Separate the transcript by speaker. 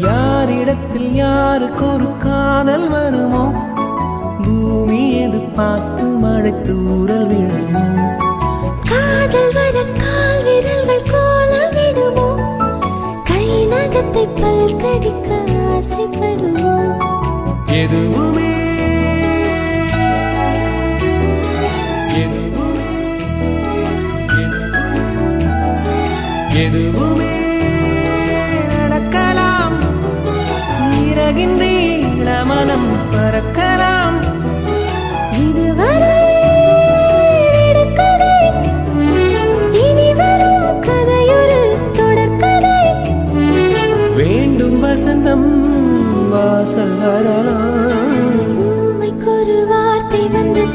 Speaker 1: யாரிடத்தில் யாருக்கு ஒரு காதல் வருமோ பூமி எதிர்பார்த்து மழை தூறல் விழுமோ
Speaker 2: காதல் வர கால் விரல்கள் கோலமிடுமோ கை நகத்தை பல் கடிக்க ஆசைப்படுமோ
Speaker 1: எதுவுமே எதுவுமே நடக்கலாம் இறகின் நீள மனம் பறக்கலாம்
Speaker 2: இதுவரை விடுகதை இனி வரும் கதையொரு தொடர்கதை
Speaker 1: வேண்டும் வசந்தம் வாசல் வரலாம்
Speaker 2: ஊமைக்கொரு வார்த்தை வந்து